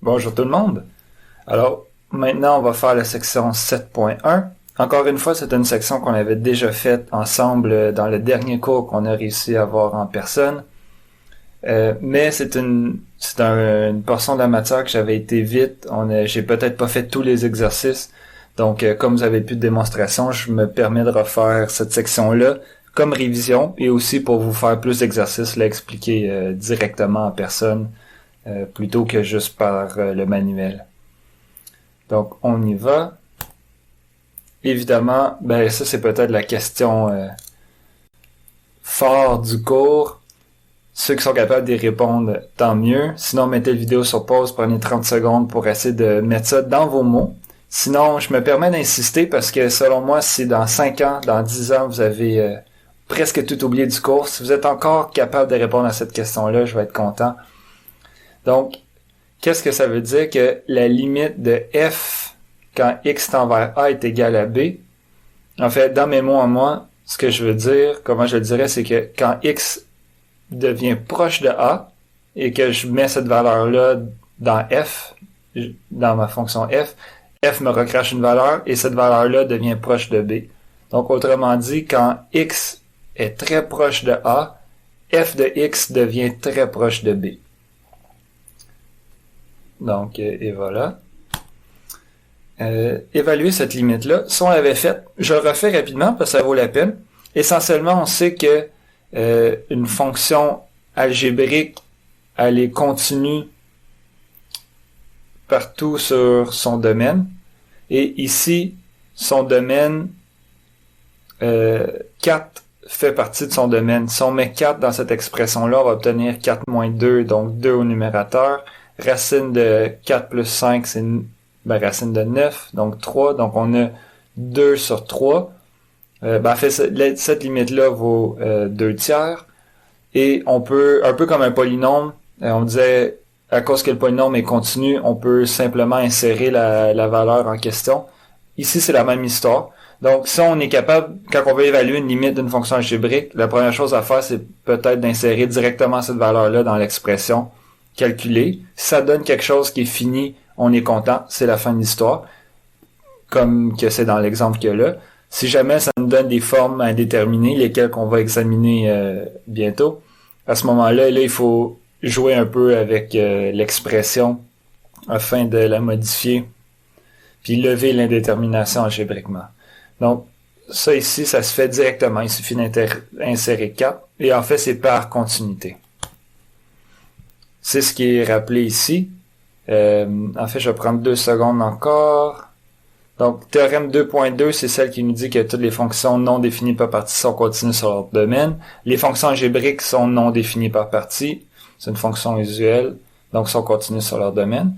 Bonjour tout le monde. Alors, maintenant, on va faire la section 7.1. Encore une fois, c'est une section qu'on avait déjà faite ensemble dans le dernier cours qu'on a réussi à voir en personne. Mais c'est une portion de la matière que j'avais été vite. J'ai peut-être pas fait tous les exercices. Donc, comme vous avez plus de démonstration, je me permets de refaire cette section-là comme révision et aussi pour vous faire plus d'exercices, l'expliquer directement en personne plutôt que juste par le manuel. Donc, on y va. Évidemment, ça c'est peut-être la question phare du cours. Ceux qui sont capables d'y répondre, tant mieux. Sinon, mettez la vidéo sur pause, prenez 30 secondes pour essayer de mettre ça dans vos mots. Sinon, je me permets d'insister parce que selon moi, si dans 5 ans, dans 10 ans, vous avez presque tout oublié du cours, si vous êtes encore capable de répondre à cette question-là, je vais être content. Donc, qu'est-ce que ça veut dire? Que la limite de f quand x tend vers a est égal à b. En fait, dans mes mots à moi, ce que je veux dire, comment je le dirais, c'est que quand x devient proche de a et que je mets cette valeur-là dans f, dans ma fonction f me recrache une valeur et cette valeur-là devient proche de b. Donc, autrement dit, quand x est très proche de a, f de x devient très proche de b. Donc, et voilà. Évaluer cette limite-là. Si on l'avait faite, je le refais rapidement parce que ça vaut la peine. Essentiellement, on sait que une fonction algébrique, elle est continue partout sur son domaine. Et ici, son domaine, 4 fait partie de son domaine. Si on met 4 dans cette expression-là, on va obtenir 4 moins 2, donc 2 au numérateur. Racine de 4 plus 5, c'est racine de 9, donc 3. Donc on a 2 sur 3. En fait, cette limite-là vaut 2 tiers. Et on peut, un peu comme un polynôme, on disait, à cause que le polynôme est continu, on peut simplement insérer la valeur en question. Ici, c'est la même histoire. Donc, si on est capable, quand on veut évaluer une limite d'une fonction algébrique, la première chose à faire, c'est peut-être d'insérer directement cette valeur-là dans l'expression calculée. Si ça donne quelque chose qui est fini, on est content, c'est la fin de l'histoire, comme que c'est dans l'exemple qu'il y a là. Si jamais ça nous donne des formes indéterminées, lesquelles qu'on va examiner bientôt, à ce moment-là, il faut jouer un peu avec l'expression afin de la modifier, puis lever l'indétermination algébriquement. Donc, ça ici, ça se fait directement. Il suffit d'insérer 4, et en fait, c'est par continuité. C'est ce qui est rappelé ici. En fait, je vais prendre 2 secondes encore. Donc, théorème 2.2, c'est celle qui nous dit que toutes les fonctions non définies par partie sont continues sur leur domaine. Les fonctions algébriques sont non définies par partie. C'est une fonction usuelle, donc sont continues sur leur domaine.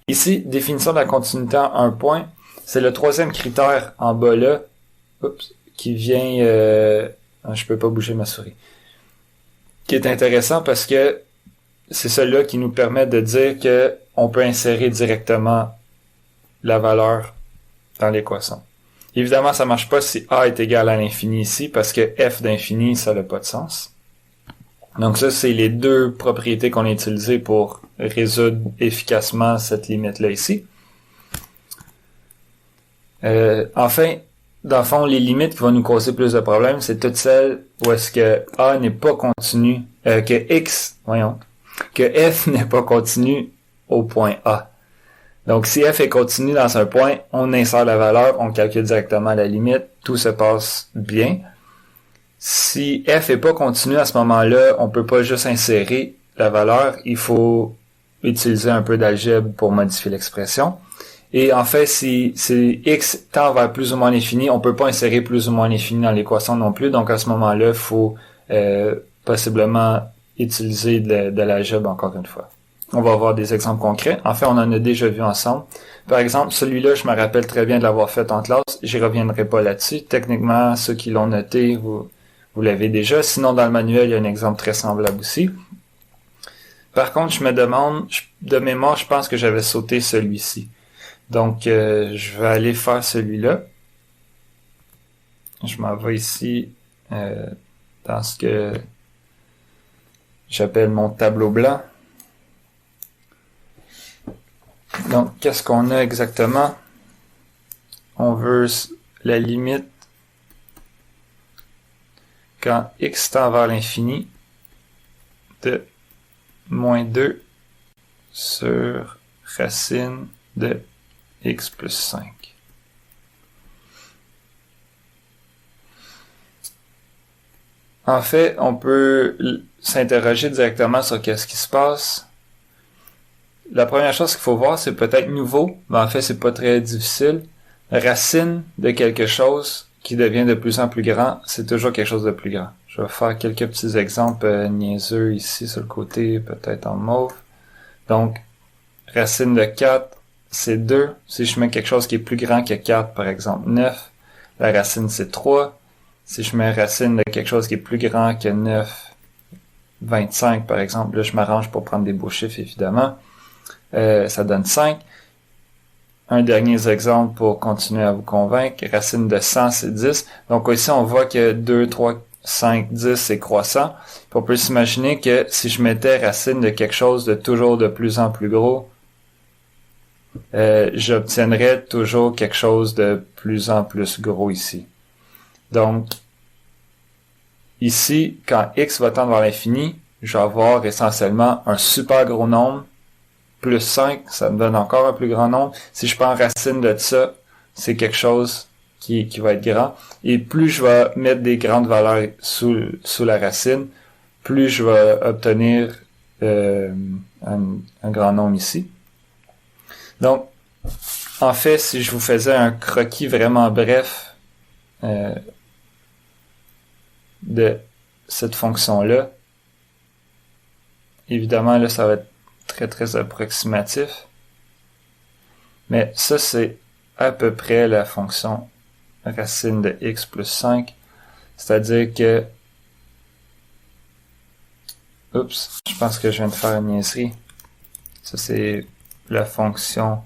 Ici, définition de la continuité en 1 point. C'est le 3e critère en bas là, qui vient... je peux pas bouger ma souris. Qui est intéressant parce que c'est celui-là qui nous permet de dire que on peut insérer directement la valeur dans l'équation. Évidemment, ça marche pas si a est égal à l'infini ici, parce que f d'infini, ça n'a pas de sens. Donc ça, c'est les 2 propriétés qu'on a utilisées pour résoudre efficacement cette limite-là ici. Enfin, dans le fond, les limites qui vont nous causer plus de problèmes, c'est toutes celles où est-ce que a n'est pas continu, que f n'est pas continu au point A. Donc, si f est continu dans un point, on insère la valeur, on calcule directement la limite, tout se passe bien. Si f est pas continu à ce moment-là, on peut pas juste insérer la valeur, il faut utiliser un peu d'algèbre pour modifier l'expression. Et en fait, si x tend vers plus ou moins l'infini, on peut pas insérer plus ou moins l'infini dans l'équation non plus, donc à ce moment-là, il faut possiblement utiliser de l'algèbre encore une fois. On va voir des exemples concrets. En fait, on en a déjà vu ensemble. Par exemple, celui-là, je me rappelle très bien de l'avoir fait en classe. J'y reviendrai pas là-dessus. Techniquement, ceux qui l'ont noté, vous l'avez déjà. Sinon, dans le manuel, il y a un exemple très semblable aussi. Par contre, je me demande, de mémoire, je pense que j'avais sauté celui-ci. Donc, je vais aller faire celui-là. Je m'en vais ici dans ce que j'appelle mon tableau blanc. Donc, qu'est-ce qu'on a exactement? On veut la limite quand x tend vers l'infini de moins 2 sur racine de x plus 5. En fait, on peut s'interroger directement sur qu'est-ce qui se passe. La première chose qu'il faut voir, c'est peut-être nouveau, mais en fait, c'est pas très difficile. Racine de quelque chose qui devient de plus en plus grand, c'est toujours quelque chose de plus grand. Je vais faire quelques petits exemples niaiseux ici sur le côté, peut-être en mauve. Donc, racine de 4, c'est 2. Si je mets quelque chose qui est plus grand que 4, par exemple 9, la racine c'est 3. Si je mets racine de quelque chose qui est plus grand que 9, 25 par exemple, là je m'arrange pour prendre des beaux chiffres évidemment, ça donne 5. Un dernier exemple pour continuer à vous convaincre, racine de 100 c'est 10. Donc ici on voit que 2, 3, 5, 10 c'est croissant. Puis on peut s'imaginer que si je mettais racine de quelque chose de toujours de plus en plus gros, j'obtiendrais toujours quelque chose de plus en plus gros ici. Donc, ici, quand x va tendre vers l'infini, je vais avoir essentiellement un super gros nombre, plus 5, ça me donne encore un plus grand nombre. Si je prends racine de ça, c'est quelque chose qui va être grand. Et plus je vais mettre des grandes valeurs sous la racine, plus je vais obtenir un grand nombre ici. Donc, en fait, si je vous faisais un croquis vraiment bref de cette fonction-là, évidemment, là, ça va être très, très approximatif. Mais ça, c'est à peu près la fonction racine de x plus 5. C'est-à-dire que... Oups, je pense que je viens de faire une niaiserie. Ça, c'est la fonction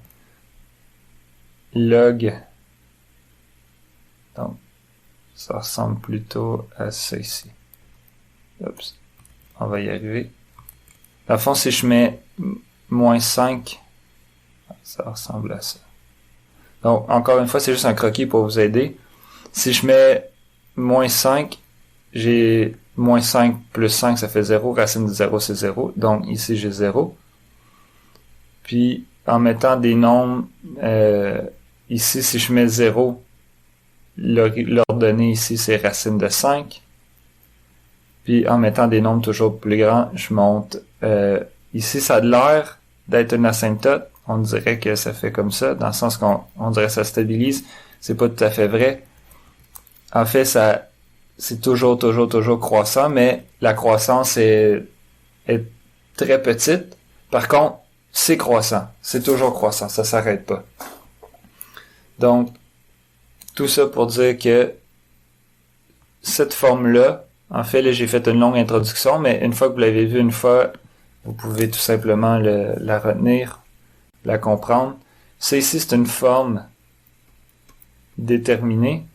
log. Donc, ça ressemble plutôt à ça ici. Oups, on va y arriver. Dans le fond, si je mets moins 5, ça ressemble à ça. Donc, encore une fois, c'est juste un croquis pour vous aider. Si je mets moins 5, j'ai moins 5 plus 5, ça fait 0. Racine de 0, c'est 0. Donc, ici, j'ai 0. Puis, en mettant des nombres, ici, si je mets 0, l'ordonnée ici, c'est racine de 5. Puis, en mettant des nombres toujours plus grands, je monte. Ici, ça a l'air d'être une asymptote. On dirait que ça fait comme ça, dans le sens qu'on dirait que ça stabilise. C'est pas tout à fait vrai. En fait, c'est toujours croissant, mais la croissance est très petite. Par contre, c'est croissant. C'est toujours croissant. Ça s'arrête pas. Donc, tout ça pour dire que cette forme-là, en fait, là, j'ai fait une longue introduction, mais une fois que vous l'avez vu une fois, vous pouvez tout simplement la retenir, la comprendre. Ça ici, c'est une forme déterminée.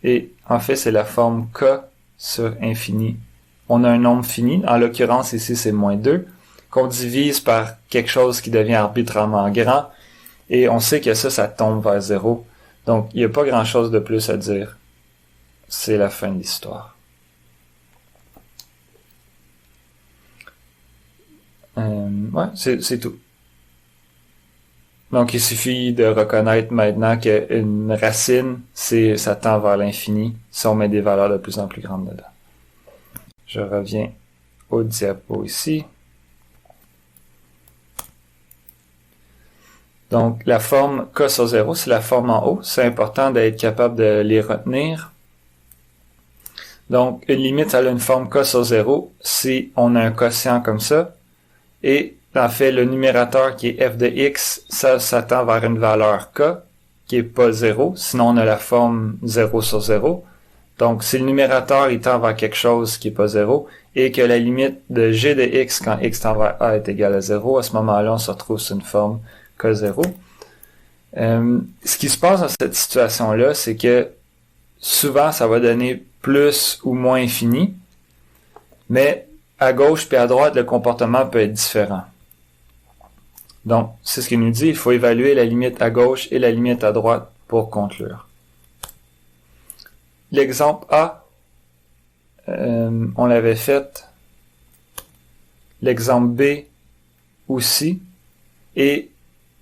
Et en fait, c'est la forme k sur infini. On a un nombre fini, en l'occurrence ici c'est moins 2, qu'on divise par quelque chose qui devient arbitrairement grand, et on sait que ça tombe vers 0. Donc, il n'y a pas grand-chose de plus à dire. C'est la fin de l'histoire. Ouais, c'est tout. Donc, il suffit de reconnaître maintenant qu'une racine, ça tend vers l'infini si on met des valeurs de plus en plus grandes dedans. Je reviens au diapo ici. Donc, la forme k sur 0, c'est la forme en haut. C'est important d'être capable de les retenir. Donc, une limite, ça a une forme k sur 0 si on a un quotient comme ça. Et en fait, le numérateur qui est f de x, ça tend vers une valeur k qui est pas 0. Sinon, on a la forme 0 sur 0. Donc, si le numérateur il tend vers quelque chose qui est pas 0 et que la limite de g de x quand x tend vers a est égale à 0, à ce moment-là, on se retrouve sur une forme k0. Ce qui se passe dans cette situation-là, c'est que souvent, ça va donner plus ou moins infini, mais à gauche puis à droite, le comportement peut être différent. Donc, c'est ce qu'il nous dit, il faut évaluer la limite à gauche et la limite à droite pour conclure. L'exemple A, on l'avait fait. L'exemple B aussi. Et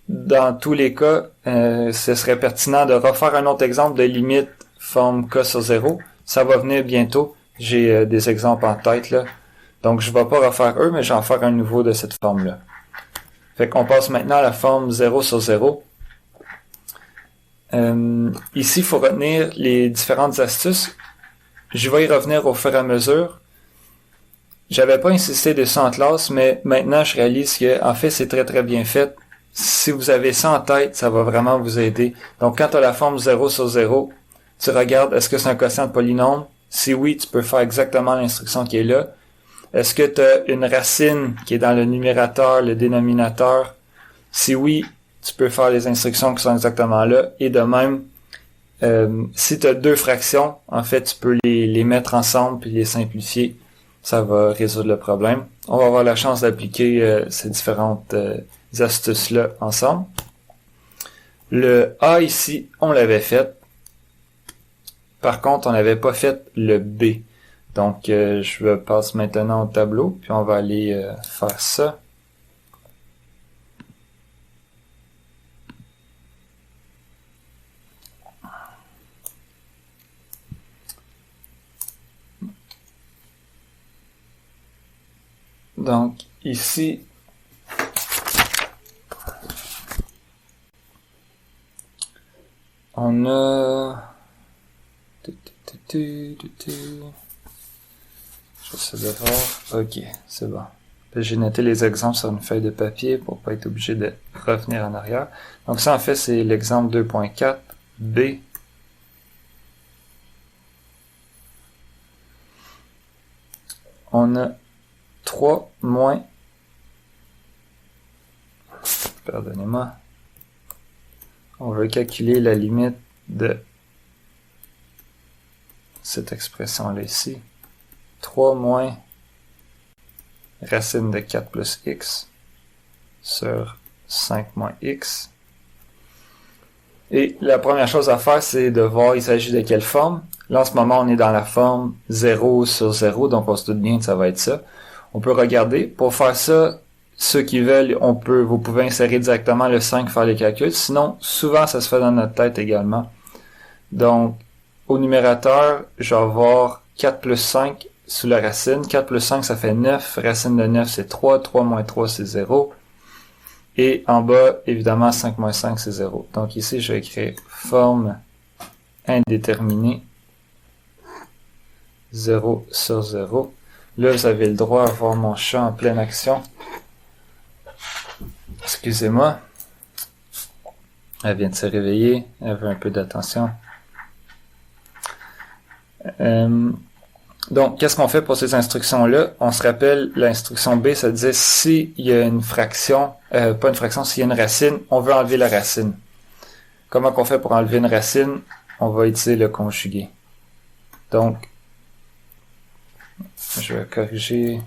dans tous les cas, ce serait pertinent de refaire un autre exemple de limite forme K sur 0. Ça va venir bientôt. J'ai des exemples en tête là. Donc, je ne vais pas refaire eux, mais je vais en faire un nouveau de cette forme-là. Fait qu'on passe maintenant à la forme 0 sur 0. Ici, il faut retenir les différentes astuces. Je vais y revenir au fur et à mesure. J'avais pas insisté dessus en classe, mais maintenant, je réalise que, en fait, c'est très très bien fait. Si vous avez ça en tête, ça va vraiment vous aider. Donc, quand tu as la forme 0 sur 0, tu regardes, est-ce que c'est un quotient de polynôme? Si oui, tu peux faire exactement l'instruction qui est là. Est-ce que tu as une racine qui est dans le numérateur, le dénominateur? Si oui, tu peux faire les instructions qui sont exactement là. Et de même, si tu as deux fractions, en fait, tu peux les mettre ensemble puis les simplifier. Ça va résoudre le problème. On va avoir la chance d'appliquer ces différentes astuces-là ensemble. Le A ici, on l'avait fait. Par contre, on n'avait pas fait le B. Donc, je passe maintenant au tableau, puis on va aller faire ça. Donc, ici, on a... J'essaie de voir. Ok, c'est bon. J'ai noté les exemples sur une feuille de papier pour pas être obligé de revenir en arrière. Donc ça, en fait, c'est l'exemple 2.4, B. On a 3 moins... Pardonnez-moi. On veut calculer la limite de cette expression-là ici. 3 moins racine de 4 plus x sur 5 moins x. Et la première chose à faire, c'est de voir il s'agit de quelle forme. Là, en ce moment, on est dans la forme 0 sur 0, donc on se doute bien que ça va être ça. On peut regarder. Pour faire ça, ceux qui veulent, vous pouvez insérer directement le 5, faire les calculs. Sinon, souvent, ça se fait dans notre tête également. Donc, au numérateur, je vais avoir 4 plus 5 sous la racine. 4 plus 5, ça fait 9. Racine de 9, c'est 3. 3 moins 3, c'est 0. Et en bas, évidemment, 5 moins 5, c'est 0. Donc ici, je vais écrire forme indéterminée 0 sur 0. Là, vous avez le droit à voir mon chat en pleine action. Excusez-moi. Elle vient de se réveiller. Elle veut un peu d'attention. Donc, qu'est-ce qu'on fait pour ces instructions-là? On se rappelle, l'instruction B, ça disait s'il y a une fraction, pas une fraction, s'il y a une racine, on veut enlever la racine. Comment qu'on fait pour enlever une racine? On va utiliser le conjugué. Donc, je vais corriger.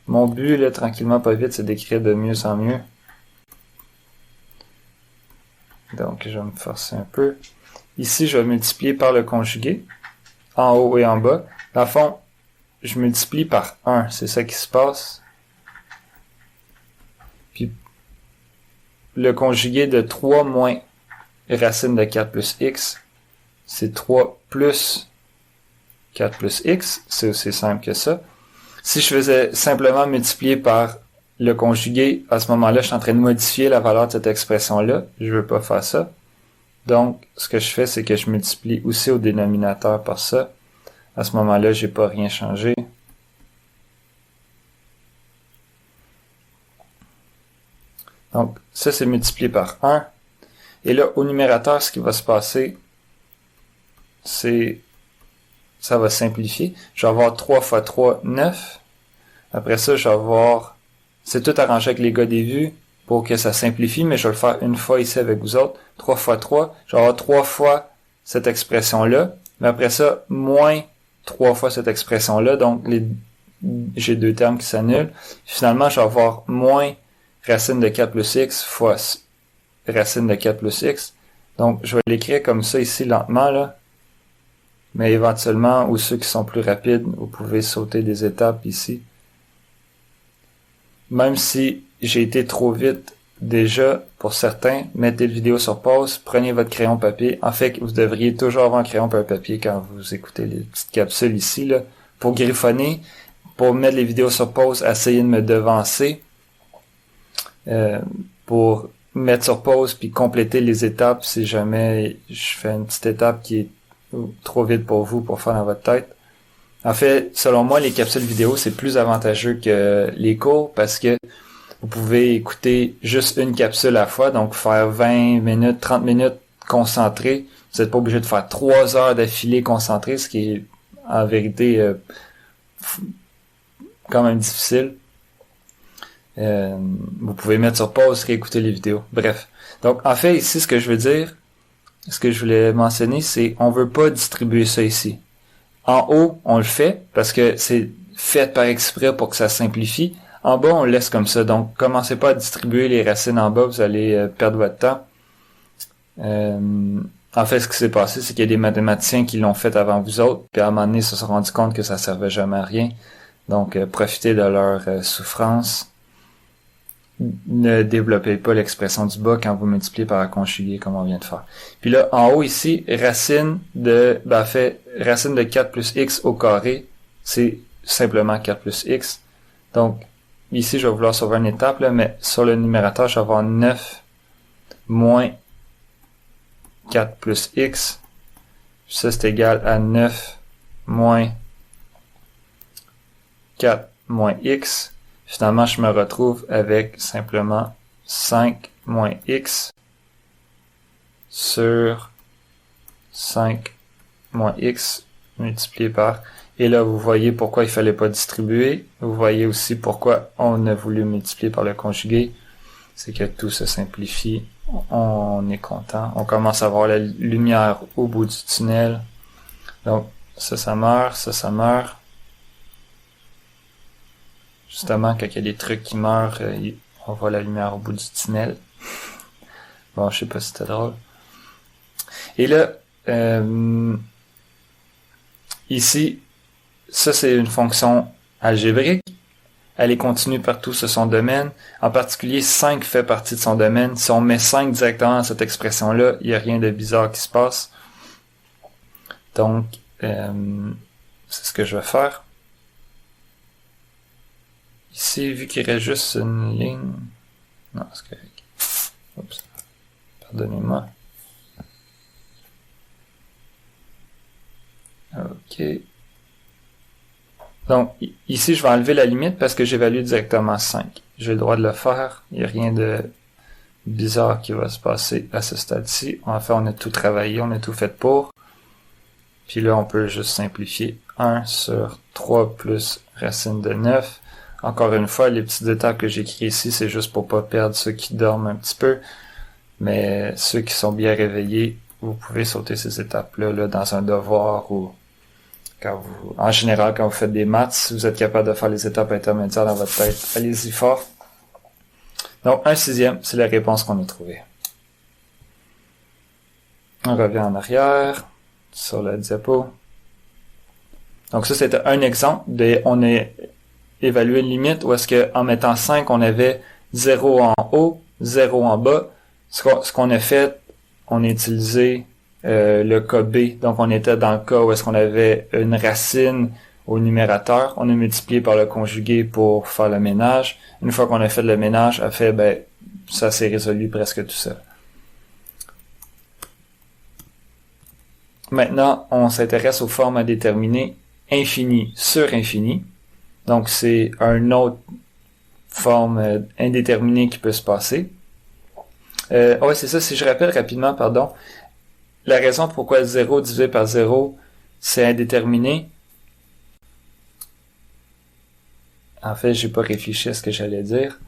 Mon but, là, tranquillement, pas vite, c'est d'écrire de mieux en mieux. Donc, je vais me forcer un peu. Ici, je vais multiplier par le conjugué, en haut et en bas. Dans le fond, je multiplie par 1, c'est ça qui se passe. Puis, le conjugué de 3 moins racine de 4 plus x, c'est 3 plus 4 plus x, c'est aussi simple que ça. Si je faisais simplement multiplier par le conjugué, à ce moment-là, je suis en train de modifier la valeur de cette expression-là. Je veux pas faire ça. Donc, ce que je fais, c'est que je multiplie aussi au dénominateur par ça. À ce moment-là, j'ai pas rien changé. Donc, ça, c'est multiplié par 1. Et là, au numérateur, ce qui va se passer, c'est... ça va simplifier. Je vais avoir 3 fois 3, 9. Après ça, je vais avoir... c'est tout arrangé avec les gars des vues pour que ça simplifie, mais je vais le faire une fois ici avec vous autres. 3 fois 3, je vais avoir 3 fois cette expression-là. Mais après ça, moins 3 fois cette expression-là. Donc, j'ai deux termes qui s'annulent. Finalement, je vais avoir moins racine de 4 plus x fois racine de 4 plus x. Donc, je vais l'écrire comme ça ici lentement, là. Mais éventuellement, ou ceux qui sont plus rapides, vous pouvez sauter des étapes ici. Même si j'ai été trop vite, déjà, pour certains, mettez la vidéo sur pause, prenez votre crayon papier. En fait, vous devriez toujours avoir un crayon et un papier quand vous écoutez les petites capsules ici, là. Pour griffonner, pour mettre les vidéos sur pause, essayez de me devancer. Pour mettre sur pause puis compléter les étapes si jamais je fais une petite étape qui est trop vite pour vous pour faire dans votre tête. En fait, selon moi, les capsules vidéo, c'est plus avantageux que les cours parce que vous pouvez écouter juste une capsule à la fois, donc faire 20 minutes, 30 minutes concentré. Vous n'êtes pas obligé de faire 3 heures d'affilée concentré, ce qui est en vérité quand même difficile. Vous pouvez mettre sur pause, réécouter les vidéos. Bref. Donc, en fait, ici, ce que je veux dire, ce que je voulais mentionner, c'est on veut pas distribuer ça ici. En haut, on le fait parce que c'est fait par exprès pour que ça simplifie. En bas, on le laisse comme ça. Donc, commencez pas à distribuer les racines en bas, vous allez perdre votre temps. En fait, ce qui s'est passé, c'est qu'il y a des mathématiciens qui l'ont fait avant vous autres, puis à un moment donné, ils se sont rendus compte que ça servait jamais à rien. Donc, profitez de leur souffrance. Ne développez pas l'expression du bas quand vous multipliez par la conjuguée comme on vient de faire. Puis là, en haut ici, racine de 4 plus x au carré, c'est simplement 4 plus x. Donc, ici, je vais vouloir sauver une étape, là, mais sur le numérateur, je vais avoir 9 moins 4 plus x. Ça, c'est égal à 9 moins 4 moins x. Finalement, je me retrouve avec simplement 5 moins x sur 5 moins x multiplié par... Et là, vous voyez pourquoi il fallait pas distribuer. Vous voyez aussi pourquoi on a voulu multiplier par le conjugué. C'est que tout se simplifie. On est content. On commence à voir la lumière au bout du tunnel. Donc, ça meurt, ça meurt. Justement, quand il y a des trucs qui meurent, on voit la lumière au bout du tunnel. Bon, je sais pas si c'était drôle. Et là, ici, ça c'est une fonction algébrique. Elle est continue partout sur son domaine. En particulier, 5 fait partie de son domaine. Si on met 5 directement dans cette expression-là, il n'y a rien de bizarre qui se passe. Donc, c'est ce que je vais faire. Ici, vu qu'il reste juste une ligne... Non, c'est correct. Oups. Pardonnez-moi. OK. Donc, ici, je vais enlever la limite parce que j'évalue directement 5. J'ai le droit de le faire. Il n'y a rien de bizarre qui va se passer à ce stade-ci. En fait, on a tout travaillé, on a tout fait pour. Puis là, on peut juste simplifier. 1 sur 3 plus racine de 9. Encore une fois, les petites étapes que j'écris ici, c'est juste pour pas perdre ceux qui dorment un petit peu. Mais ceux qui sont bien réveillés, vous pouvez sauter ces étapes-là là, dans un devoir ou en général, quand vous faites des maths, si vous êtes capable de faire les étapes intermédiaires dans votre tête, allez-y fort. Donc, 1/6, c'est la réponse qu'on a trouvée. On revient en arrière, sur la diapo. Donc ça, c'était un exemple on a évalué une limite où est-ce qu'en mettant 5, on avait 0 en haut, 0 en bas. Ce qu'on a fait, on a utilisé le cas B. Donc, on était dans le cas où est-ce qu'on avait une racine au numérateur. On a multiplié par le conjugué pour faire le ménage. Une fois qu'on a fait le ménage, ça s'est résolu presque tout seul. Maintenant, on s'intéresse aux formes à déterminer infini sur infini. Donc, c'est une autre forme indéterminée qui peut se passer. Ouais, c'est ça. Si je rappelle rapidement, la raison pourquoi 0 divisé par 0, c'est indéterminé. En fait, j'ai pas réfléchi à ce que j'allais dire.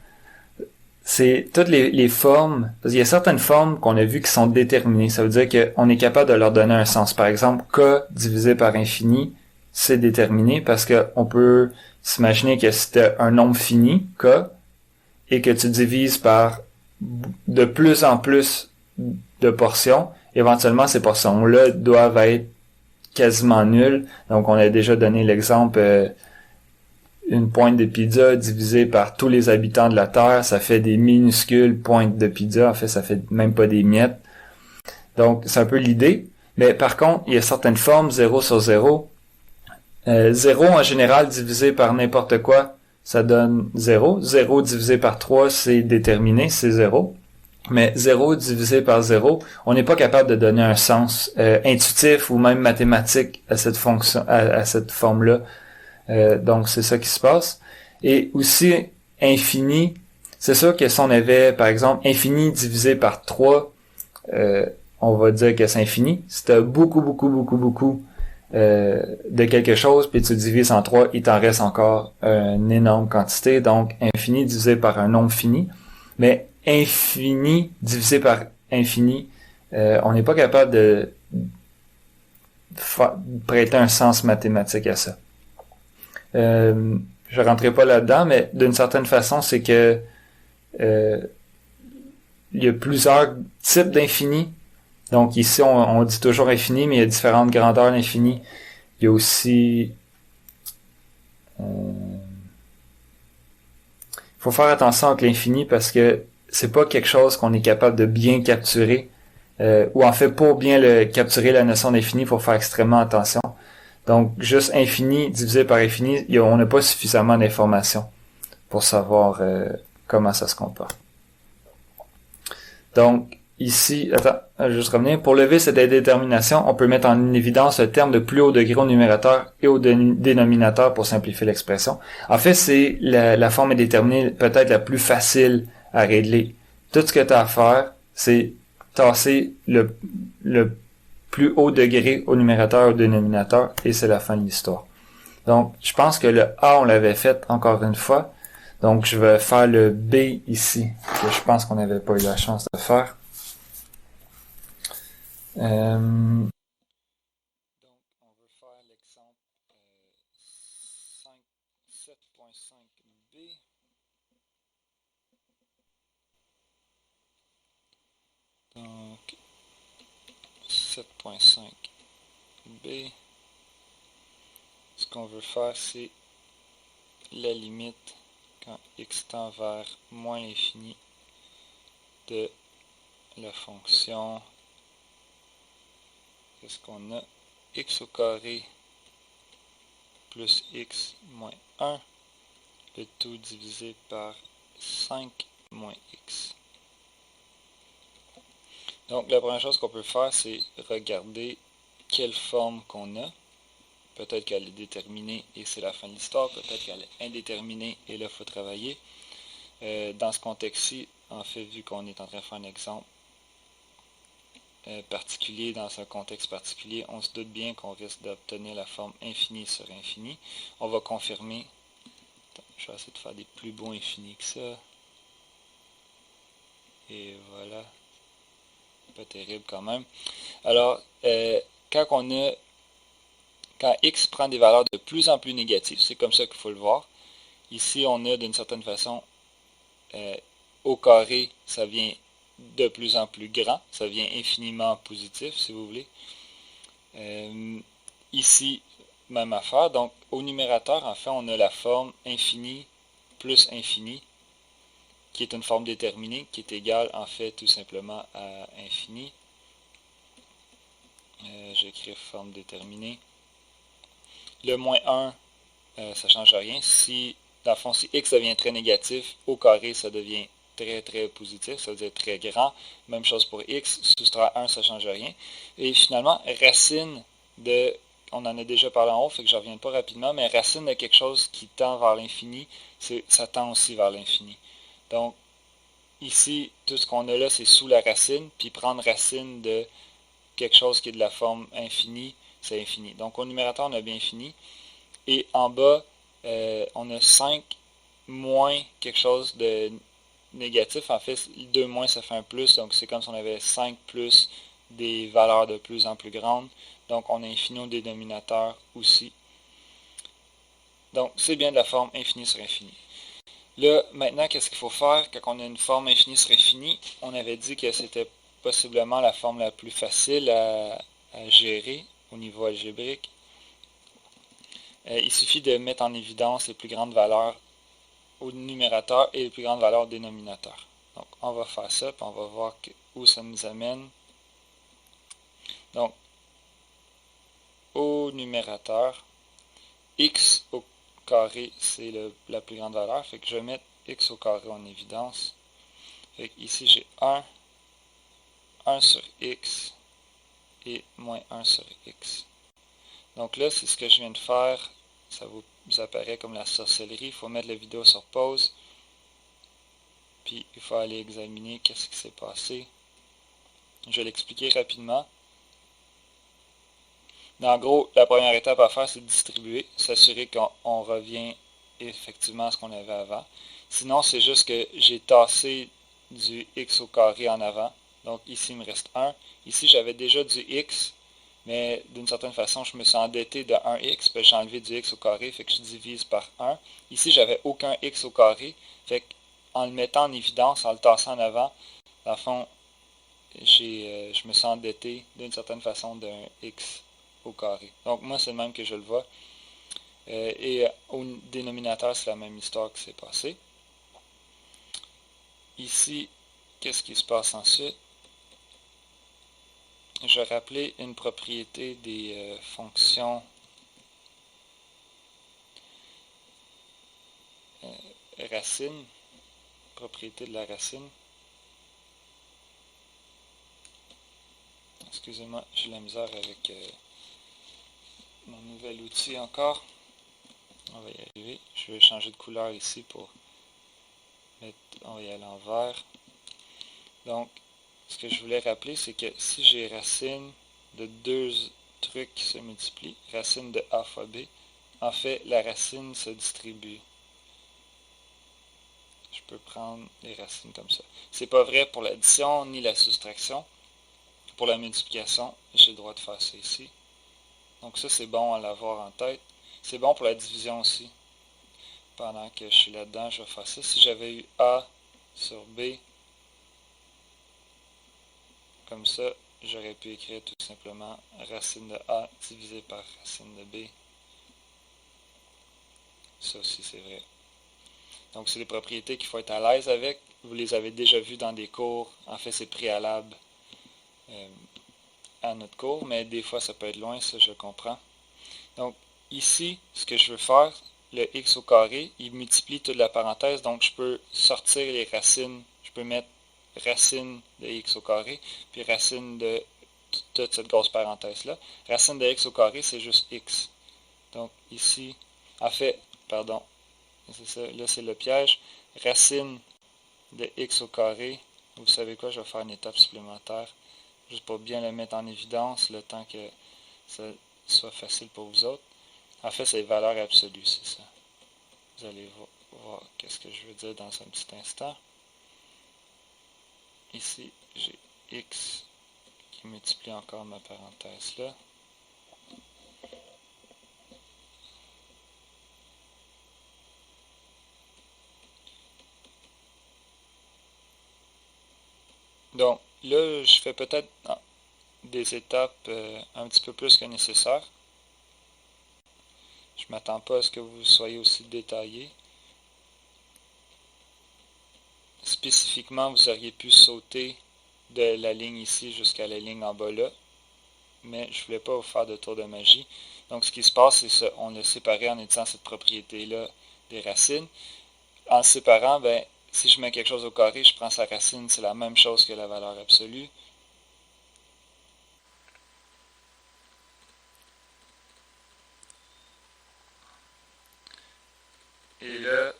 C'est toutes les formes, parce qu'il y a certaines formes qu'on a vues qui sont déterminées. Ça veut dire qu'on est capable de leur donner un sens. Par exemple, k divisé par infini, c'est déterminé parce que on peut s'imaginer que c'était un nombre fini, k, et que tu divises par de plus en plus de portions, éventuellement ces portions-là doivent être quasiment nulles. Donc on a déjà donné l'exemple, une pointe de pizza divisée par tous les habitants de la Terre, ça fait des minuscules pointes de pizza. En fait, ça fait même pas des miettes. Donc c'est un peu l'idée. Mais par contre, il y a certaines formes, 0 sur 0. 0 en général divisé par n'importe quoi, ça donne 0. 0 divisé par 3, c'est déterminé, c'est 0. Mais 0 divisé par 0, on n'est pas capable de donner un sens intuitif ou même mathématique à cette fonction, à cette forme-là. Donc c'est ça qui se passe. Et aussi infini, c'est sûr que si on avait par exemple infini divisé par 3, on va dire que c'est infini. Si tu as beaucoup de quelque chose, puis tu divises en 3, il t'en reste encore une énorme quantité. Donc infini divisé par un nombre fini. Mais infini divisé par infini, on n'est pas capable de prêter un sens mathématique à ça. Je rentrerai pas là-dedans, mais d'une certaine façon, c'est que il y a plusieurs types d'infini. Donc ici, on dit toujours infini, mais il y a différentes grandeurs d'infini. Il y a aussi... faut faire attention avec l'infini parce que c'est pas quelque chose qu'on est capable de bien capturer. Ou en fait, pour bien capturer la notion d'infini, il faut faire extrêmement attention. Donc, juste infini divisé par infini, on n'a pas suffisamment d'informations pour savoir comment ça se comporte. Donc, ici, je vais juste revenir. Pour lever cette indétermination, on peut mettre en évidence le terme de plus haut degré au numérateur et au dénominateur pour simplifier l'expression. En fait, c'est la forme indéterminée peut-être la plus facile à régler. Tout ce que tu as à faire, c'est tasser le plus haut degré au numérateur et au dénominateur, et c'est la fin de l'histoire. Donc, je pense que le A, on l'avait fait encore une fois. Donc, je vais faire le B ici, que je pense qu'on n'avait pas eu la chance de faire. Donc, on veut faire l'exemple 7.5b. Donc, 7.5b. Ce qu'on veut faire, c'est la limite quand x tend vers moins l'infini de la fonction. Qu'est-ce qu'on a? X au carré plus x moins 1, le tout divisé par 5 moins x. Donc, la première chose qu'on peut faire, c'est regarder quelle forme qu'on a. Peut-être qu'elle est déterminée et c'est la fin de l'histoire. Peut-être qu'elle est indéterminée et là, il faut travailler. Dans ce contexte-ci, en fait, vu qu'on est en train de faire un exemple particulier, dans un contexte particulier, on se doute bien qu'on risque d'obtenir la forme infinie sur infini. On va confirmer. Attends, je vais essayer de faire des plus beaux infinis que ça. Et voilà. Pas terrible quand même. Alors, quand x prend des valeurs de plus en plus négatives, c'est comme ça qu'il faut le voir. Ici, on a d'une certaine façon, au carré, ça vient de plus en plus grand, ça vient infiniment positif, si vous voulez. Ici, même affaire. Donc, au numérateur, en fait, on a la forme infini plus infini, qui est une forme déterminée, qui est égale, en fait, tout simplement à infini. J'écris forme déterminée. Le moins 1, ça ne change rien. Si, dans le fond, si x devient très négatif, au carré, ça devient très, très positif, ça veut dire très grand. Même chose pour x, soustraire 1, ça ne change rien. Et finalement, racine de, on en a déjà parlé en haut, fait que je ne reviens pas rapidement, mais racine de quelque chose qui tend vers l'infini, ça tend aussi vers l'infini. Donc, ici, tout ce qu'on a là, c'est sous la racine, puis prendre racine de quelque chose qui est de la forme infinie, c'est infini. Donc, au numérateur, on a bien infini. Et en bas, on a 5 moins quelque chose de négatif. En fait, 2 moins, ça fait un plus. Donc, c'est comme si on avait 5 plus des valeurs de plus en plus grandes. Donc, on a infini au dénominateur aussi. Donc, c'est bien de la forme infini sur infini. Là, maintenant, qu'est-ce qu'il faut faire quand on a une forme infinie sur infinie? On avait dit que c'était possiblement la forme la plus facile à gérer au niveau algébrique. Il suffit de mettre en évidence les plus grandes valeurs au numérateur et les plus grandes valeurs au dénominateur. Donc, on va faire ça, puis on va voir où ça nous amène. Donc, au numérateur, x au carré, c'est la plus grande valeur. Fait que je vais mettre x au carré en évidence. Fait que ici, j'ai 1 sur x et moins 1 sur x. Donc là, c'est ce que je viens de faire. Ça vous apparaît comme la sorcellerie. Il faut mettre la vidéo sur pause. Puis, il faut aller examiner qu'est-ce qui s'est passé. Je vais l'expliquer rapidement. Mais en gros, la première étape à faire, c'est de distribuer, s'assurer qu'on revient effectivement à ce qu'on avait avant. Sinon, c'est juste que j'ai tassé du x au carré en avant. Donc ici, il me reste 1. Ici, j'avais déjà du x, mais d'une certaine façon, je me suis endetté de 1x, puis j'ai enlevé du x au carré, fait que je divise par 1. Ici, j'avais aucun x au carré, fait qu'en le mettant en évidence, en le tassant en avant, dans le fond, je me suis endetté d'une certaine façon d'un x au carré. Donc moi, c'est le même que je le vois. Et au dénominateur, c'est la même histoire qui s'est passée. Ici, qu'est-ce qui se passe ensuite? Je vais rappeler une propriété des fonctions racines, propriété de la racine. Excusez-moi, j'ai la misère avec mon nouvel outil encore. On va y arriver. Je vais changer de couleur ici pour mettre, on va y aller en vert. Donc, ce que je voulais rappeler, c'est que si j'ai racine de deux trucs qui se multiplient, racine de a fois b, en fait, la racine se distribue. Je peux prendre les racines comme ça. C'est pas vrai pour l'addition ni la soustraction. Pour la multiplication, j'ai le droit de faire ça ici. Donc ça, c'est bon à l'avoir en tête. C'est bon pour la division aussi. Pendant que je suis là-dedans, je vais faire ça. Si j'avais eu a sur b, comme ça, j'aurais pu écrire tout simplement racine de a divisé par racine de b. Ça aussi, c'est vrai. Donc, c'est des propriétés qu'il faut être à l'aise avec. Vous les avez déjà vues dans des cours. En fait, c'est préalable à notre cours, mais des fois, ça peut être loin, ça, je comprends. Donc, ici, ce que je veux faire, le x au carré, il multiplie toute la parenthèse, donc je peux sortir les racines. Je peux mettre racine de x au carré, puis racine de toute cette grosse parenthèse-là. Racine de x au carré, c'est juste x. Donc, ici, en fait, pardon, c'est ça, là c'est le piège. Racine de x au carré, vous savez quoi, je vais faire une étape supplémentaire, juste pour bien le mettre en évidence, le temps que ça soit facile pour vous autres. En fait, c'est valeur absolue, c'est ça. Vous allez voir qu'est-ce que je veux dire dans un petit instant. Ici, j'ai x qui multiplie encore ma parenthèse là. Donc, là, je fais peut-être des étapes un petit peu plus que nécessaire. Je ne m'attends pas à ce que vous soyez aussi détaillé. Spécifiquement, vous auriez pu sauter de la ligne ici jusqu'à la ligne en bas là, mais je ne voulais pas vous faire de tour de magie. Donc, ce qui se passe, c'est ça. On l'a séparé en utilisant cette propriété-là des racines. En séparant, ben, si je mets quelque chose au carré, je prends sa racine, c'est la même chose que la valeur absolue. Et là,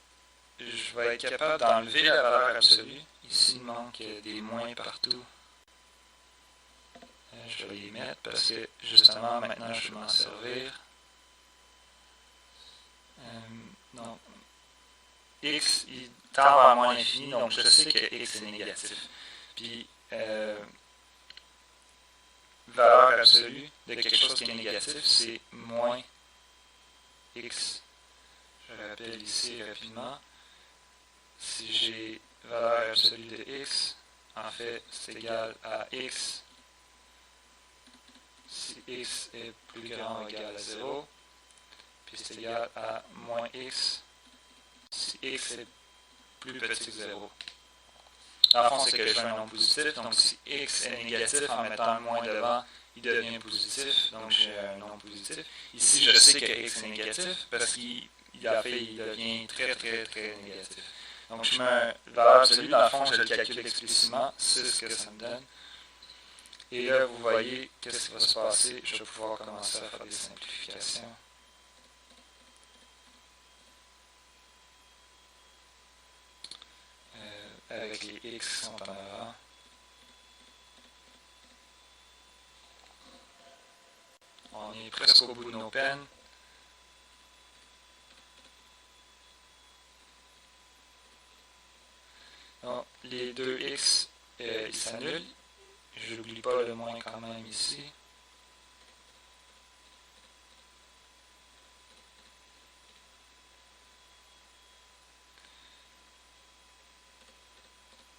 je vais être capable d'enlever la valeur absolue. Ici, il manque des moins partout. Je vais les mettre parce que, justement, maintenant, je vais m'en servir. Donc, x, il tend vers moins l'infini, donc je sais que x est négatif. Puis, valeur absolue de quelque chose qui est négatif, c'est moins x. Je rappelle ici rapidement. si j'ai valeur absolue de x, en fait, c'est égal à x si x est plus grand ou égal à 0, puis c'est égal à moins x si x est plus petit que 0. Dans le fond, c'est que je veux un nombre positif, donc si x est négatif, en mettant un moins devant, il devient positif, donc j'ai un nombre positif. Ici, je sais que x est négatif, parce qu'il devient très négatif. Donc, je mets une valeur absolue, dans le fond, je le calcule explicitement, c'est ce que ça me donne. Et là, vous voyez qu'est-ce qui va se passer. Je vais pouvoir commencer à faire des simplifications. Avec les x qui sont en avant. On est presque au bout de nos peines. Donc, les deux x, ils s'annulent. Je n'oublie pas le moins quand même ici.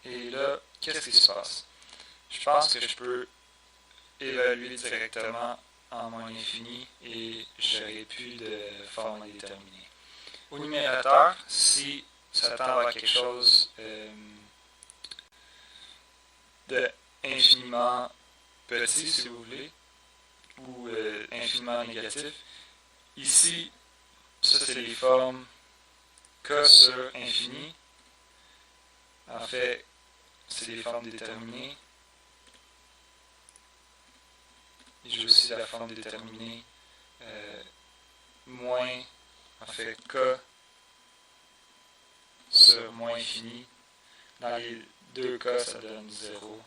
Et là, qu'est-ce qui se passe? Je pense que je peux évaluer directement en moins infini et j'aurai plus de forme indéterminée. Au numérateur, si ça tend vers quelque chose de infiniment petit, si vous voulez, ou infiniment négatif, ici, ça c'est les formes k sur infini. En fait, c'est des formes déterminées. Et j'ai aussi la forme déterminée moins, en fait, k sur moins infini. Dans les deux cas, ça donne 0.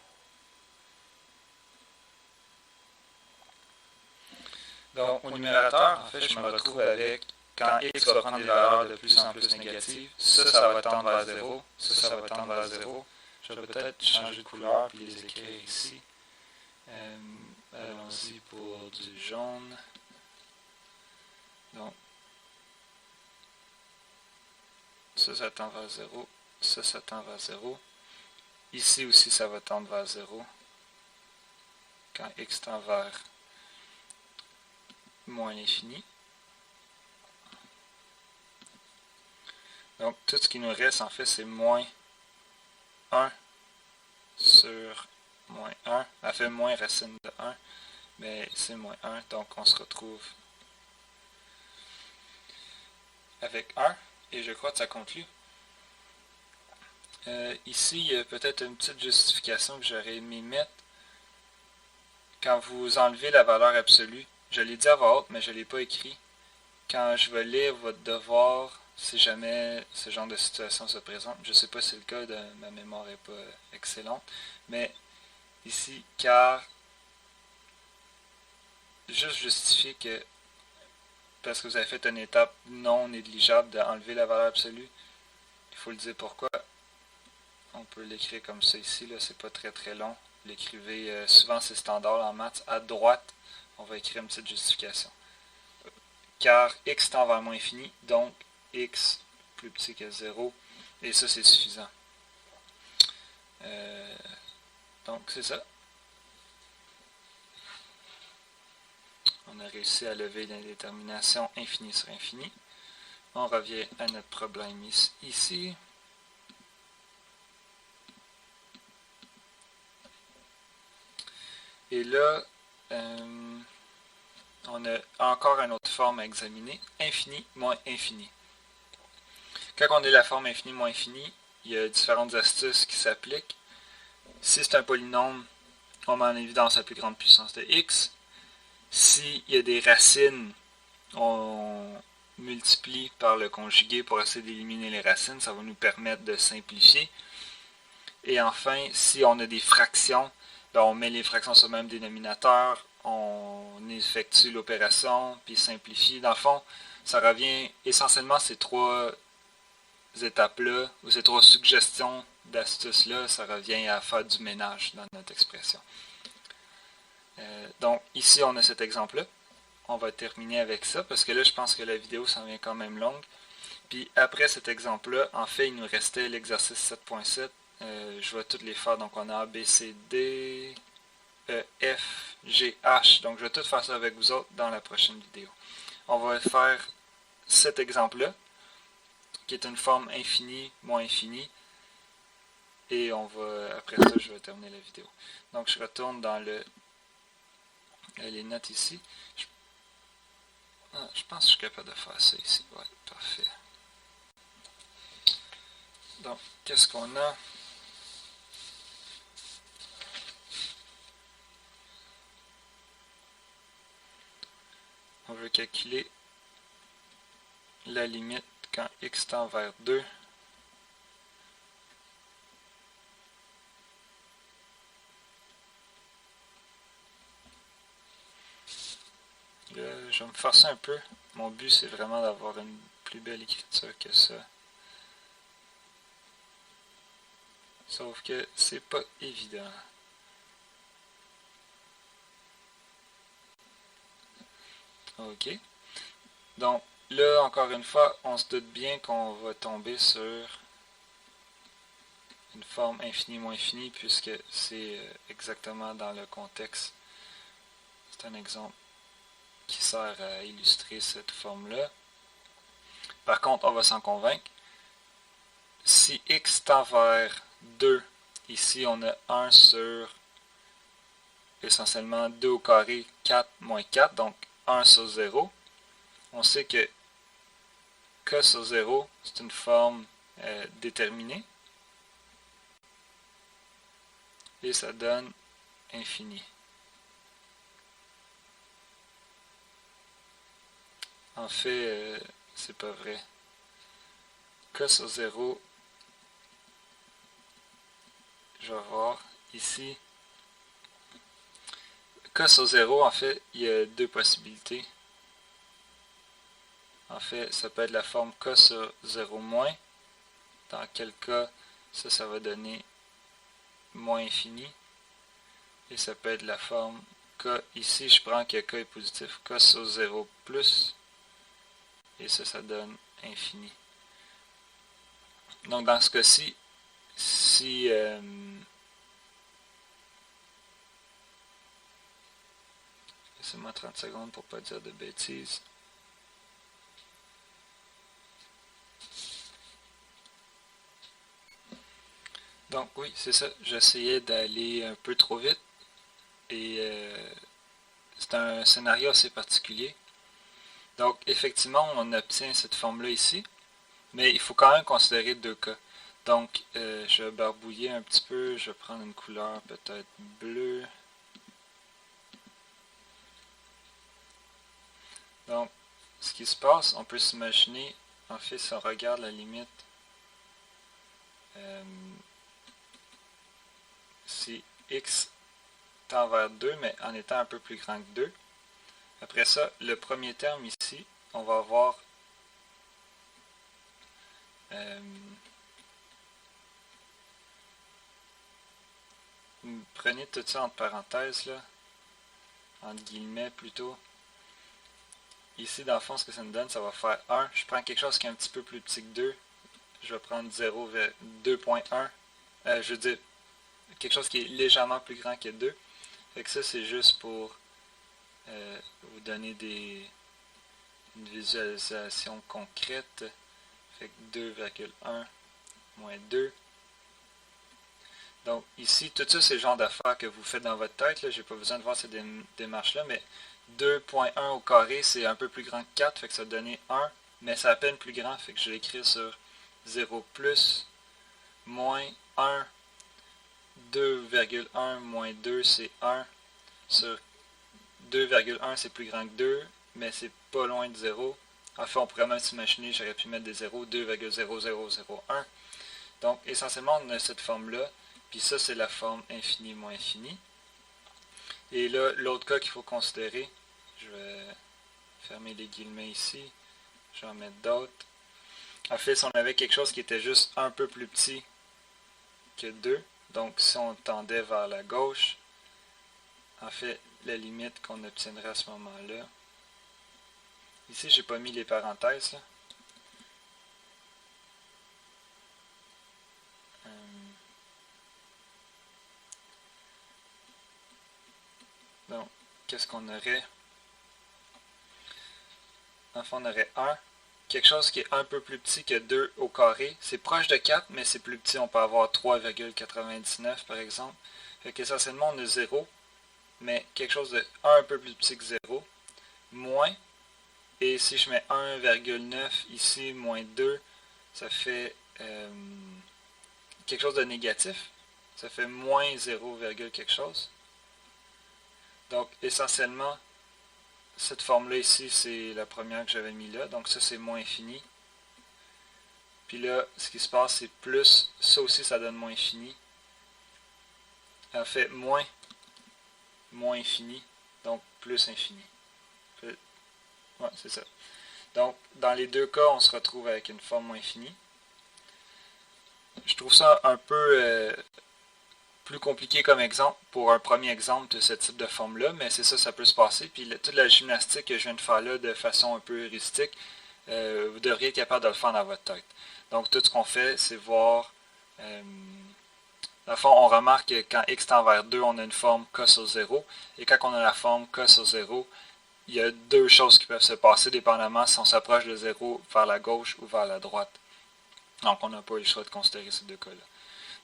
Donc, au numérateur, en fait, je me retrouve avec, quand x va prendre des valeurs de plus en plus négatives, ça va tendre vers 0, ça va tendre vers 0. Je vais peut-être changer de couleur puis les écrire ici. Allons-y pour du jaune. Donc, ça tend vers 0. Ça tend vers 0. Ici aussi, ça va tendre vers 0. Quand x tend vers moins l'infini. Donc, tout ce qui nous reste, en fait, c'est moins 1 sur moins 1. Elle fait moins racine de 1, mais c'est moins 1, donc on se retrouve avec 1, et je crois que ça conclut. Ici, il y a peut-être une petite justification que j'aurais aimé mettre. Quand vous enlevez la valeur absolue, je l'ai dit à voix haute, mais je ne l'ai pas écrit. Quand je vais lire votre devoir, si jamais ce genre de situation se présente, je ne sais pas si le cas, ma mémoire n'est pas excellente, mais ici, car, juste justifier que, parce que vous avez fait une étape non négligeable d'enlever la valeur absolue, il faut le dire pourquoi. On peut l'écrire comme ça ici, là, c'est pas très long. L'écrivez, souvent c'est standard en maths. À droite, on va écrire une petite justification. Car x tend vers moins infini, donc x plus petit que 0, et ça c'est suffisant. Donc c'est ça. On a réussi à lever l'indétermination infini sur infini. On revient à notre problème ici. Et là, on a encore une autre forme à examiner, infini moins infini. Quand on a la forme infini moins infini, il y a différentes astuces qui s'appliquent. Si c'est un polynôme, on met en évidence la plus grande puissance de x. S'il y a des racines, on multiplie par le conjugué pour essayer d'éliminer les racines. Ça va nous permettre de simplifier. Et enfin, si on a des fractions, ben on met les fractions sur le même dénominateur, on effectue l'opération, puis simplifie. Dans le fond, ça revient essentiellement ces trois étapes-là, ou ces trois suggestions d'astuces-là, ça revient à faire du ménage dans notre expression. Donc ici, on a cet exemple-là. On va terminer avec ça, parce que là, je pense que la vidéo s'en vient quand même longue. Puis après cet exemple-là, en fait, il nous restait l'exercice 7.7. Je vais toutes les faire. Donc on a A, B, C, D, E, F, G, H. Donc je vais tout faire ça avec vous autres dans la prochaine vidéo. On va faire cet exemple-là, qui est une forme infinie, moins infinie. Et on va, après ça, je vais terminer la vidéo. Donc je retourne dans les notes ici. Je pense que je suis capable de faire ça ici. Ouais, parfait. Donc, qu'est-ce qu'on a? On veut calculer la limite quand x tend vers 2. Là, je vais me forcer un peu. Mon but, c'est vraiment d'avoir une plus belle écriture que ça. Sauf que c'est pas évident. OK. Donc, là, encore une fois, on se doute bien qu'on va tomber sur une forme infinie moins infinie, puisque c'est exactement dans le contexte. C'est un exemple qui sert à illustrer cette forme-là. Par contre, on va s'en convaincre. Si x tend vers 2, ici on a 1 sur essentiellement 2 au carré, 4 moins 4, donc 1 sur 0. On sait que k sur 0, c'est une forme déterminée. Et ça donne infini. En fait, c'est pas vrai. K sur 0, je vais voir ici. K sur 0, en fait, il y a deux possibilités. En fait, ça peut être la forme K sur 0 moins. Dans quel cas, ça va donner moins infini. Et ça peut être la forme K. Ici, je prends que K est positif. K sur 0 plus. Et ça donne infini. Donc, dans ce cas-ci, si laissez-moi 30 secondes pour ne pas dire de bêtises. Donc oui, c'est ça. J'essayais d'aller un peu trop vite. Et c'est un scénario assez particulier. Donc effectivement, on obtient cette forme-là ici. Mais il faut quand même considérer deux cas. Donc je vais barbouiller un petit peu. Je vais prendre une couleur peut-être bleue. Donc, ce qui se passe, on peut s'imaginer, en fait, si on regarde la limite, si x tend vers 2, mais en étant un peu plus grand que 2. Après ça, le premier terme ici, on va avoir prenez tout ça entre parenthèses, là, entre guillemets plutôt. Ici, dans le fond, ce que ça nous donne, ça va faire 1. Je prends quelque chose qui est un petit peu plus petit que 2. Je vais prendre 2.1. Je veux dire, quelque chose qui est légèrement plus grand que 2. Fait que ça, c'est juste pour vous donner une visualisation concrète. Fait que 2,1 moins 2. Donc ici, tout ça, c'est le genre d'affaires que vous faites dans votre tête. Je n'ai pas besoin de voir ces démarches-là, mais 2.1 au carré, c'est un peu plus grand que 4, fait que ça va donner 1, mais c'est à peine plus grand, fait que je vais l'écrire sur 0 plus, moins 1, 2,1 moins 2, c'est 1, sur 2,1, c'est plus grand que 2, mais c'est pas loin de 0. En fait, on pourrait même s'imaginer, j'aurais pu mettre des 0, 2,0001. Donc, essentiellement, on a cette forme-là, puis ça, c'est la forme infini moins infini. Et là, l'autre cas qu'il faut considérer, je vais fermer les guillemets ici, je vais en mettre d'autres. En fait, si on avait quelque chose qui était juste un peu plus petit que 2, donc si on tendait vers la gauche, en fait, la limite qu'on obtiendrait à ce moment-là, ici, j'ai pas mis les parenthèses, là. Donc, qu'est-ce qu'on aurait? Enfin, on aurait 1. Quelque chose qui est un peu plus petit que 2 au carré. C'est proche de 4, mais c'est plus petit. On peut avoir 3,99 par exemple. Fait qu'essentiellement, on a 0, mais quelque chose de un peu plus petit que 0. Moins, et si je mets 1,9 ici, moins 2, ça fait quelque chose de négatif. Ça fait moins 0, quelque chose. Donc, essentiellement, cette forme-là ici, c'est la première que j'avais mis là. Donc, ça, c'est moins infini. Puis là, ce qui se passe, c'est plus. Ça aussi, ça donne moins infini. En fait, moins infini. Donc, plus infini. Ouais, c'est ça. Donc, dans les deux cas, on se retrouve avec une forme moins finie. Je trouve ça un peu plus compliqué comme exemple pour un premier exemple de ce type de forme-là, mais c'est ça, ça peut se passer. Puis toute la gymnastique que je viens de faire là de façon un peu heuristique, vous devriez être capable de le faire dans votre tête. Donc, tout ce qu'on fait, c'est voir... dans le fond, on remarque que quand x tend vers 2, on a une forme cos au 0. Et quand on a la forme cos au 0, il y a deux choses qui peuvent se passer dépendamment si on s'approche de 0 vers la gauche ou vers la droite. Donc, on n'a pas eu le choix de considérer ces deux cas-là.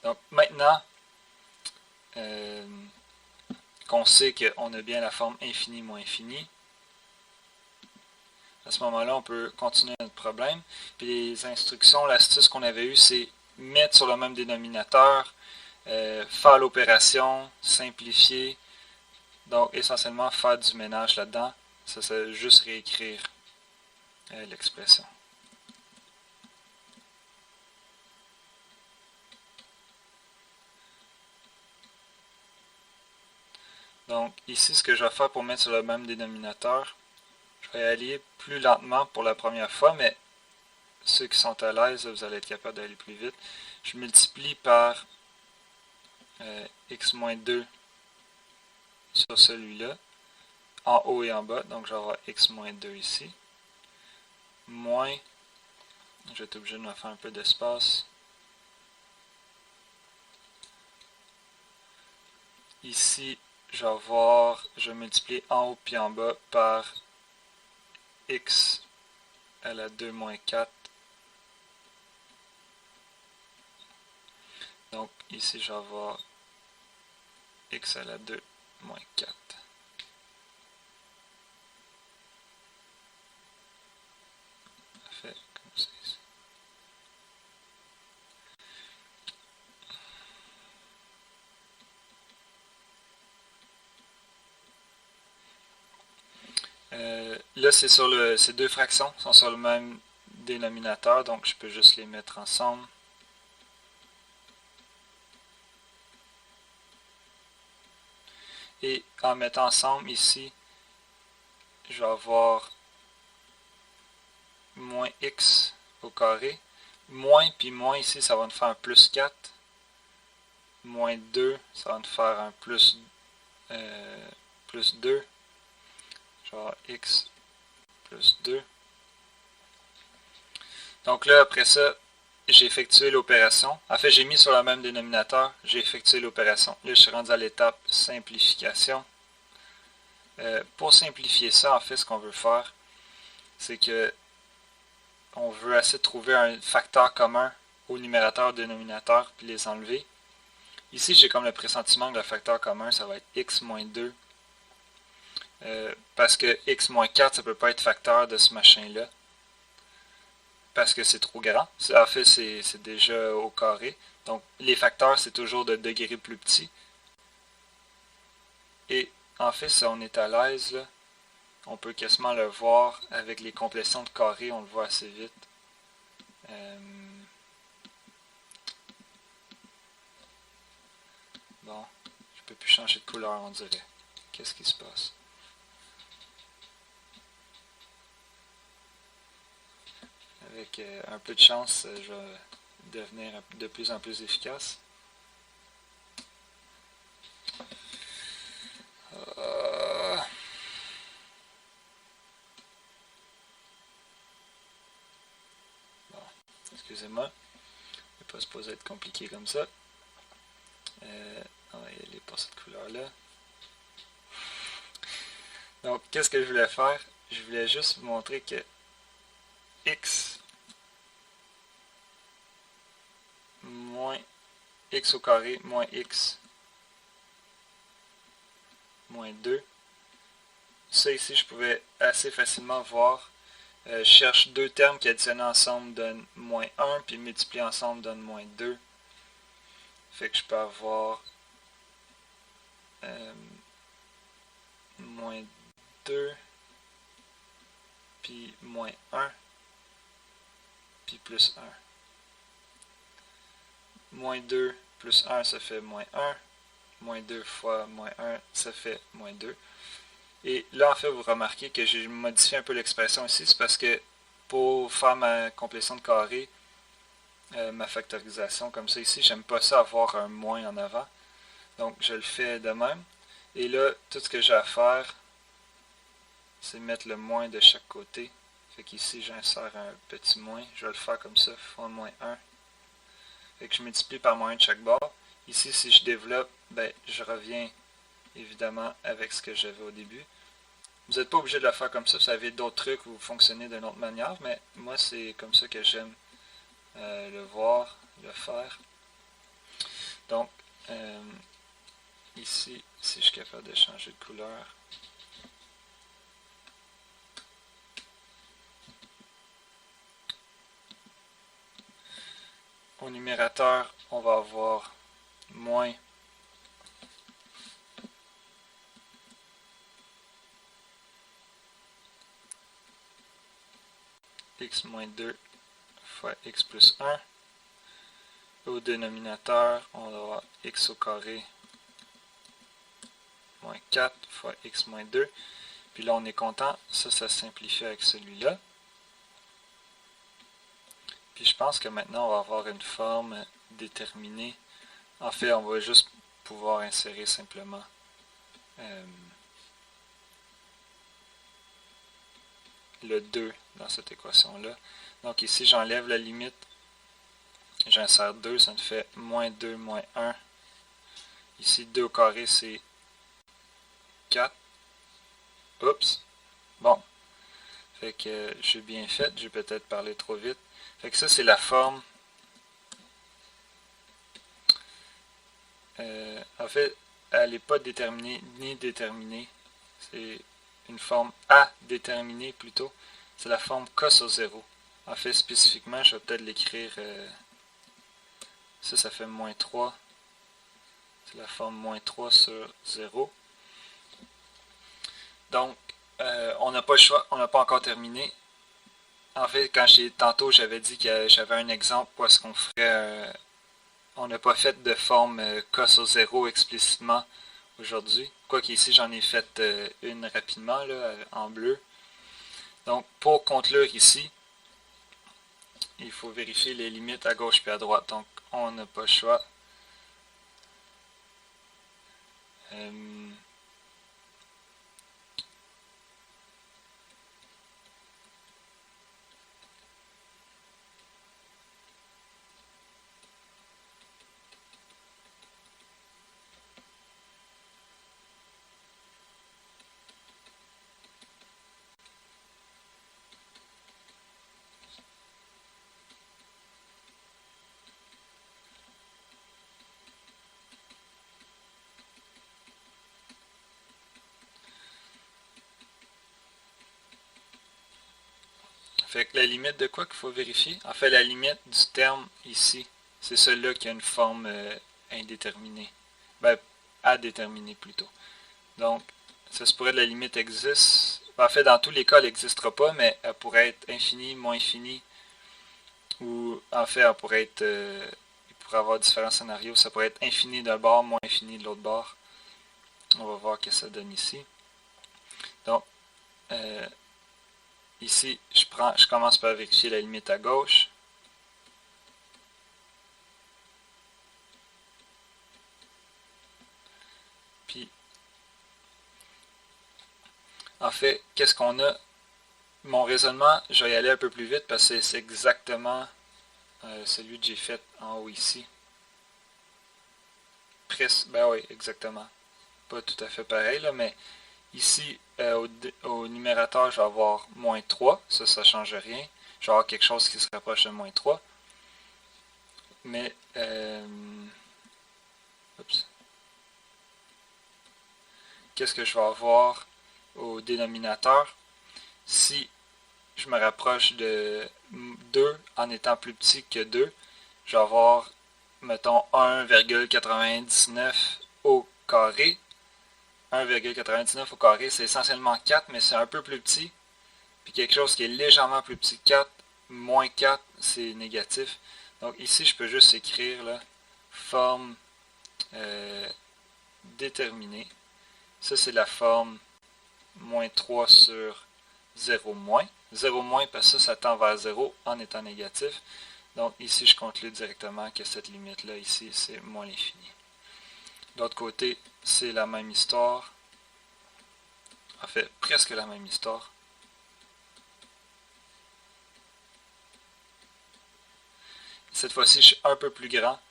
Donc, maintenant qu'on sait qu'on a bien la forme infini moins infini, à ce moment-là, on peut continuer notre problème. Puis les instructions, l'astuce qu'on avait eue, c'est mettre sur le même dénominateur, faire l'opération, simplifier. Donc, essentiellement, faire du ménage là-dedans. Ça, c'est juste réécrire l'expression. Donc, ici, ce que je vais faire pour mettre sur le même dénominateur, je vais aller plus lentement pour la première fois, mais ceux qui sont à l'aise, vous allez être capable d'aller plus vite. Je multiplie par x-2 sur celui-là, en haut et en bas, donc je vais avoir x-2 ici, moins, je vais être obligé de me faire un peu d'espace, ici, je vais multiplier en haut puis en bas par x à la 2 moins 4. Donc ici, je vais avoir x à la 2 moins 4. Fait comme ça ici. Là, ces deux fractions sont sur le même dénominateur, donc je peux juste les mettre ensemble. Et en mettant ensemble ici, je vais avoir moins x au carré. Moins puis moins ici, ça va me faire un plus 4. Moins 2, ça va me faire un plus 2. Genre x plus 2. Donc là, après ça, j'ai effectué l'opération. En fait, j'ai mis sur le même dénominateur, j'ai effectué l'opération. Là, je suis rendu à l'étape simplification. Pour simplifier ça, en fait, ce qu'on veut faire, c'est que on veut essayer de trouver un facteur commun au numérateur et au dénominateur, puis les enlever. Ici, j'ai comme le pressentiment que le facteur commun, ça va être x moins 2. Parce que x moins 4, ça ne peut pas être facteur de ce machin-là. Parce que c'est trop grand. En fait, c'est déjà au carré. Donc, les facteurs, c'est toujours de degrés plus petits. Et en fait, si on est à l'aise, là, on peut quasiment le voir avec les complétions de carré, on le voit assez vite. Bon, je peux plus changer de couleur, on dirait. Qu'est-ce qui se passe? Avec un peu de chance, je vais devenir de plus en plus efficace. Bon, excusez-moi. Il n'est pas supposé être compliqué comme ça. On va y aller pour cette couleur-là. Donc, qu'est-ce que je voulais faire? Je voulais juste vous montrer que x moins x au carré moins x moins 2. Ça ici, je pouvais assez facilement voir. Je cherche deux termes qui additionnés ensemble donnent moins 1, puis multipliés ensemble donnent moins 2. Fait que je peux avoir moins 2, puis moins 1, puis plus 1. Moins 2 plus 1, ça fait moins 1. Moins 2 fois moins 1, ça fait moins 2. Et là, en fait, vous remarquez que j'ai modifié un peu l'expression ici. C'est parce que pour faire ma complétion de carré, ma factorisation comme ça ici, j'aime pas ça avoir un moins en avant. Donc, je le fais de même. Et là, tout ce que j'ai à faire, c'est mettre le moins de chaque côté. Fait qu'ici, j'insère un petit moins. Je vais le faire comme ça, fois moins 1. Fait que je multiplie par moins 1 de chaque bord. Ici, si je développe, ben, je reviens évidemment avec ce que j'avais au début. Vous n'êtes pas obligé de le faire comme ça, vous avez d'autres trucs où vous fonctionnez d'une autre manière, mais moi, c'est comme ça que j'aime le voir, le faire. Donc, ici, si je suis capable de changer de couleur, au numérateur, on va avoir moins x moins 2 fois x plus 1. Au dénominateur, on aura x au carré moins 4 fois x moins 2. Puis là, on est content. Ça simplifie avec celui-là. Puis je pense que maintenant, on va avoir une forme déterminée. En fait, on va juste pouvoir insérer simplement le 2 dans cette équation-là. Donc ici, j'enlève la limite. J'insère 2, ça me fait moins 2, moins 1. Ici, 2 au carré, c'est 4. Oups. Bon. Fait que j'ai bien fait. J'ai peut-être parlé trop vite. Fait que ça, c'est la forme. En fait, elle n'est pas déterminée ni déterminée. C'est une forme à déterminer plutôt. C'est la forme cos au 0. En fait, spécifiquement, je vais peut-être l'écrire. Ça fait moins 3. C'est la forme moins 3 sur 0. Donc, on n'a pas le choix, on n'a pas encore terminé. En fait, tantôt, j'avais dit que j'avais un exemple où est-ce qu'on ferait... on n'a pas fait de forme cos au 0 explicitement aujourd'hui. Quoique ici, j'en ai fait une rapidement, là, en bleu. Donc, pour conclure ici, il faut vérifier les limites à gauche puis à droite. Donc, on n'a pas le choix. Fait que la limite de quoi qu'il faut vérifier? En fait, la limite du terme ici, c'est celui-là qui a une forme indéterminée. Ben, à déterminer plutôt. Donc, ça se pourrait que la limite existe. En fait, dans tous les cas, elle n'existera pas, mais elle pourrait être infinie, moins infinie. Ou, en fait, elle pourrait être... il pourrait y avoir différents scénarios. Ça pourrait être infini d'un bord, moins infini de l'autre bord. On va voir ce que ça donne ici. Donc, ici, je commence par vérifier la limite à gauche. Puis, en fait, qu'est-ce qu'on a? Mon raisonnement, je vais y aller un peu plus vite parce que c'est exactement celui que j'ai fait en haut ici. Ben oui, exactement. Pas tout à fait pareil, là, mais ici, au numérateur, je vais avoir moins 3. Ça ne change rien. Je vais avoir quelque chose qui se rapproche de moins 3. Mais, qu'est-ce que je vais avoir au dénominateur? Si je me rapproche de 2 en étant plus petit que 2, je vais avoir, mettons, 1,99 au carré. 1,99 au carré, c'est essentiellement 4, mais c'est un peu plus petit. Puis quelque chose qui est légèrement plus petit que 4, moins 4, c'est négatif. Donc ici, je peux juste écrire là, forme déterminée. Ça, c'est la forme moins 3 sur 0 moins. 0 moins parce que ça tend vers 0 en étant négatif. Donc ici, je conclue directement que cette limite-là, ici, c'est moins l'infini. De l'autre côté, c'est la même histoire. En fait, presque la même histoire. Cette fois-ci, je suis un peu plus grand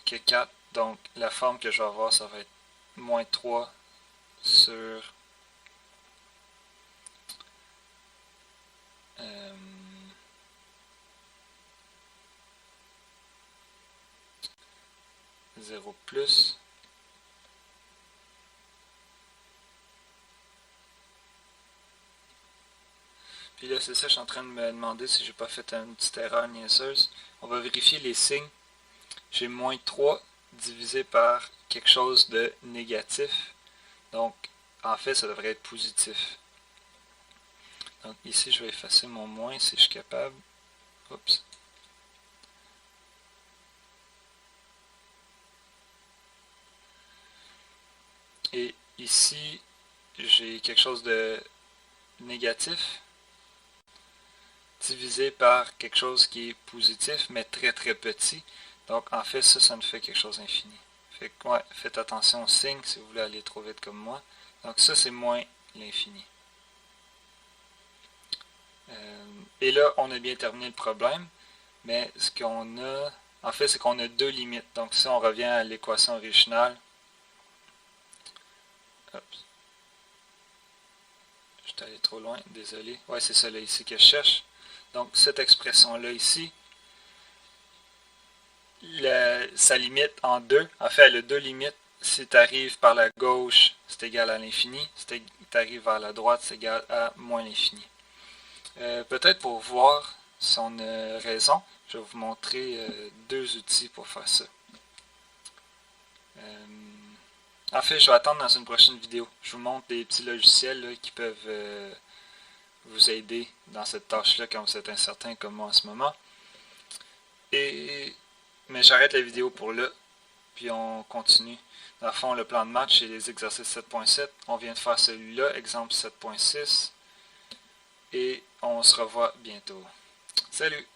que 4. Donc, la forme que je vais avoir, ça va être moins 3 sur 0 plus. Puis là, c'est ça, je suis en train de me demander si j'ai pas fait une petite erreur niaiseuse. On va vérifier les signes. J'ai moins 3 divisé par quelque chose de négatif. Donc, en fait, ça devrait être positif. Donc ici, je vais effacer mon moins si je suis capable. Oups. Et ici, j'ai quelque chose de négatif divisé par quelque chose qui est positif, mais très très petit. Donc en fait, ça nous fait quelque chose d'infini. Fait que, ouais, faites attention aux signes si vous voulez aller trop vite comme moi. Donc ça, c'est moins l'infini. Et là, on a bien terminé le problème, mais ce qu'on a, en fait, c'est qu'on a deux limites. Donc si on revient à l'équation originale, oups, je suis allé trop loin, désolé. Ouais, c'est ça là ici que je cherche. Donc cette expression-là ici, sa limite en deux, en fait, elle a deux limites. Si tu arrives par la gauche, c'est égal à l'infini. Si tu arrives vers la droite, c'est égal à moins l'infini. Peut-être pour voir si on a raison, je vais vous montrer deux outils pour faire ça. En fait, je vais attendre dans une prochaine vidéo. Je vous montre des petits logiciels là, qui peuvent vous aider dans cette tâche-là quand vous êtes incertain comme moi en ce moment. Mais j'arrête la vidéo pour là, puis on continue. Dans le fond, le plan de match, c'est les exercices 7.7. On vient de faire celui-là, exemple 7.6. Et on se revoit bientôt. Salut!